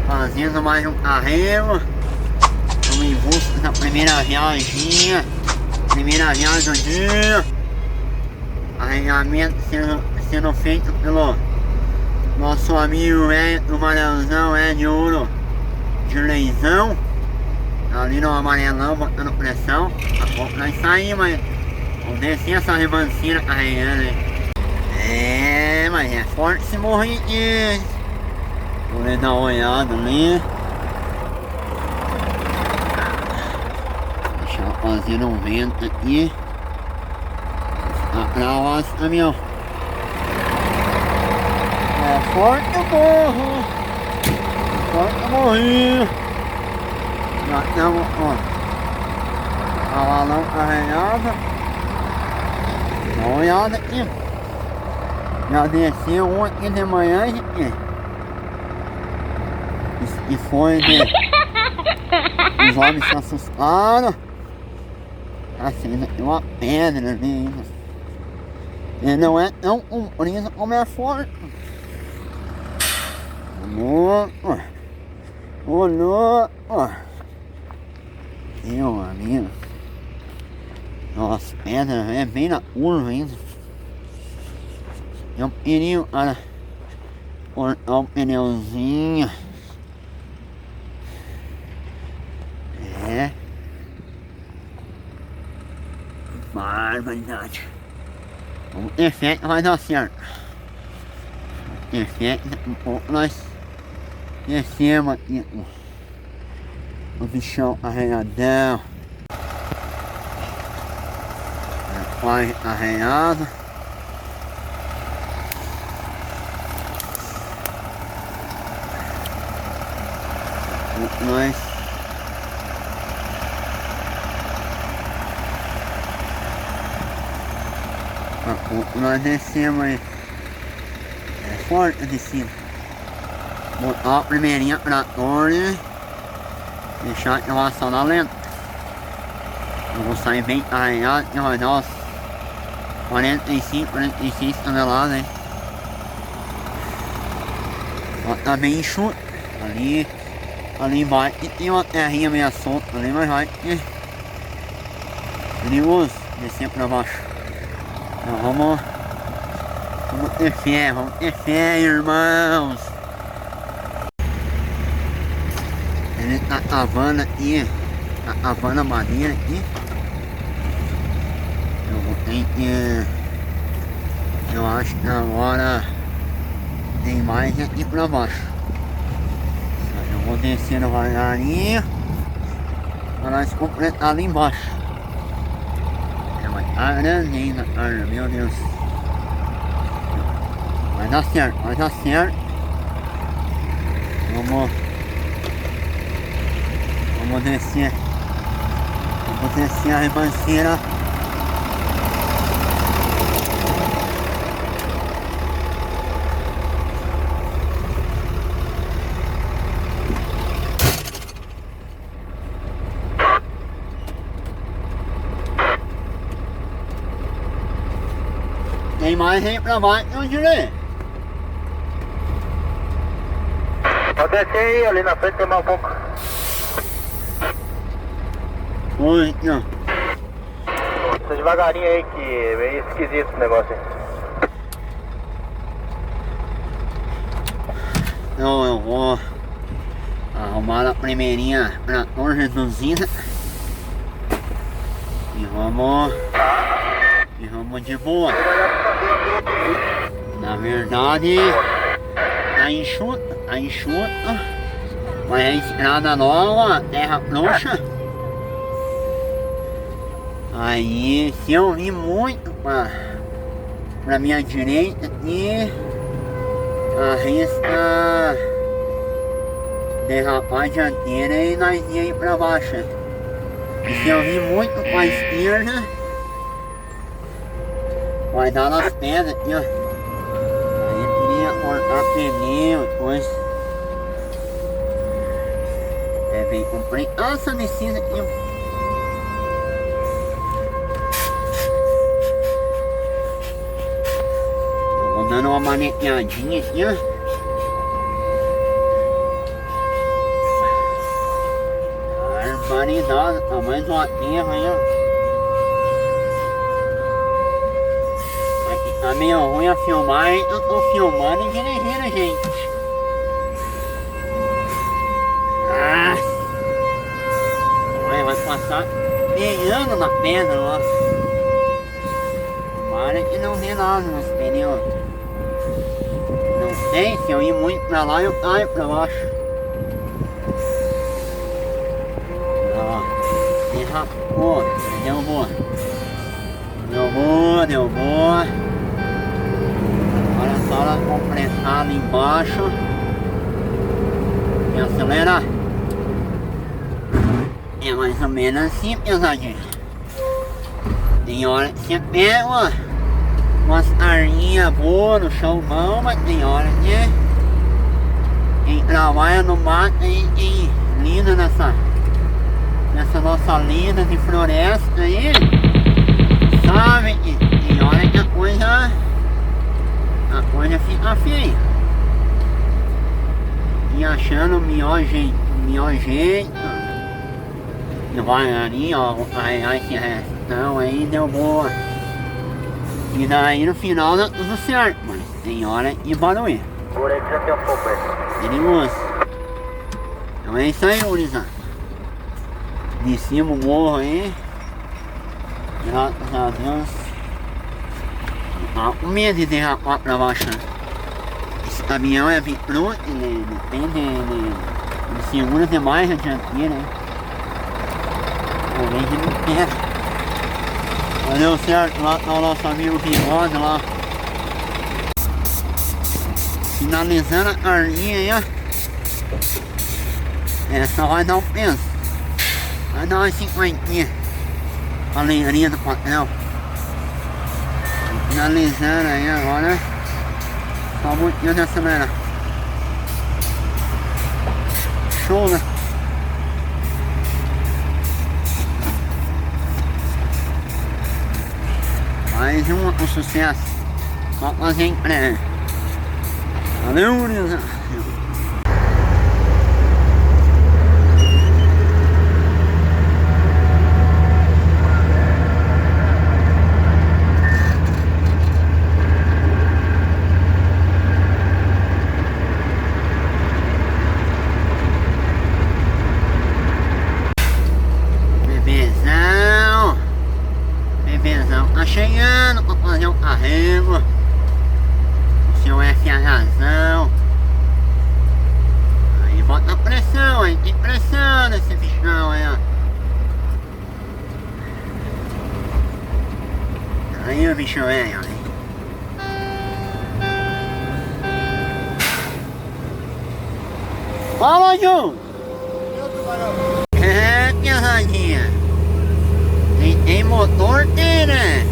fazendo mais um carrego. Estamos em busca da primeira viagem do dia. Carregamento sendo feito pelo nosso amigo do Maranhão, de Ouro de Leizão. Ali no amarelão, botando pressão. Daqui a pouco nós saímos, mas vamos descer essa ribancina carregando aí. Mas é forte esse morrinho aqui. Vou dar uma olhada ali. Deixa eu fazer um vento aqui. Pra lá, caminhão. É forte o morro. Forte o morrinho. Já estamos, ó. Cavalão carregado. Dá uma olhada aqui. Já desceu um aqui de manhã, gente. E foi de... Os homens se assustaram. Assim, tem uma pedra ali. E não é tão comprida como é forte. Louco. Ô louco. Meu amigo. Nossa, pedra é bem na curva ainda. É um pneu, cara. Cortar um pneuzinho. É. Barbaridade. Vamos ter fé que vai dar certo. Vamos ter fé que daqui a pouco nós descemos aqui o bichão carregadão. Quase carregado. Nós descemos aí. É forte de cima. Botar a primeirinha pra torre. Deixar a elevação na lenta. Eu vou sair bem carregado, que vai dar uns 45, 46 toneladas, hein? Ó, tá bem enxuto. Ali embaixo tem uma terrinha meio solta ali, mas vai. Perigoso descer pra baixo. Então vamos ter fé, irmãos. Ele tá cavando aqui, tá cavando a madeira aqui. Eu vou ter que... Eu acho que agora tem mais aqui pra baixo. Eu vou descer devagarinho pra nós completar ali embaixo. É uma grandinha, cara, meu Deus. Vai dar certo, vai dar certo. Vamos descer. Vamos descer a ribanceira. Tem mais aí pra baixo, não direi. Pode descer aí, ali na frente tem mais um pouco. Oi, não. Deixa devagarinho aí que é meio esquisito esse negócio aí. Então eu vou arrumar a primeirinha pra torre reduzida. E vamos de boa. Na verdade, tá enxuta. Mas é estrada nova, terra frouxa. Aí, se eu vir muito pra minha direita aqui, arrisca derrapar a dianteira e nós ia ir pra baixo. E se eu vir muito pra esquerda, vai dar nas pedras aqui, ó. Aí eu queria cortar pneu, depois. É bem complicado essa descida aqui, ó. Dando uma manequinhadinha aqui, ó. Marizada, tamanho de uma terra aí, ó. Aqui tá meio ruim a filmar, eu tô filmando e dirigindo, gente. Olha, vai passar pegando na pedra, ó. Tomara que não dê nada nos pneus. Não sei, se eu ir muito pra lá, eu caio pra baixo. Derrapou, deu boa. Deu boa. Agora só ela completar ali embaixo. E acelera. É mais ou menos assim, pesadinho. Tem hora que você pega umas arminhas boas no chão bom, mas tem hora que quem trabalha no mato e lida nessa nossa lida de floresta aí, sabe que tem hora que a coisa fica feia. E achando o melhor jeito, devagarinho, ó, vou carregar esse restão aí, deu boa. E daí no final dá tudo certo, mas tem hora que vai doer. Por aí que já tem um pouco aí. Perigoso. Então é isso aí, gurizada. Descemos o morro aí. Graças a Deus. Não com medo de derrapar pra baixo. Esse caminhão é vitro, ele segura demais a dianteira, né? Talvez ele não quer. Mas deu certo, lá tá o nosso amigo Bigode lá. Finalizando a carninha aí, ó. Essa vai dar um peso. Vai dar umas 50. A lenharia do papel. Finalizando aí agora. Só um pouquinho de acelerar. Show, né? Mais um sucesso. Só fazer entrega. Valeu, gurizada. Bebezão tá chegando pra fazer o carrego. O seu FHzão. Aí bota a pressão, aí tem pressão nesse bichão aí, ó. Aí o bicho velho, aí. Fala, Ju! É, pesadinha. Tem motor, tem, né?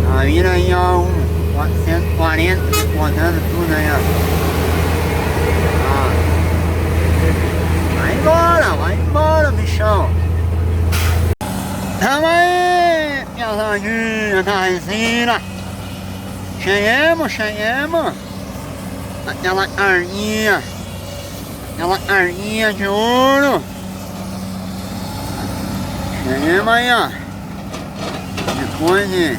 Tá vindo aí, ó, um 440 rodando tudo aí, ó. Vai embora, bichão. Tamo aí, pesadinha da resina. Chegamos. Aquela carninha de ouro. Chegamos aí, ó. Depois de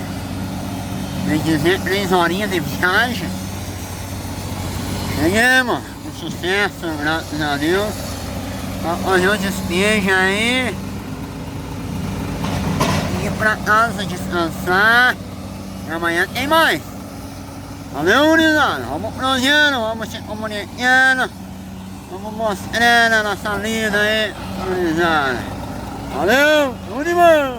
3 horinhas de viagem. Chegamos com sucesso, graças a Deus. Pra fazer o despejo aí. Ir pra casa descansar. E amanhã tem mais. Valeu, gurizada. Vamos prosseguindo, vamos se comunicando. Vamos mostrando a nossa lida aí, gurizada. Valeu, tudo de bom!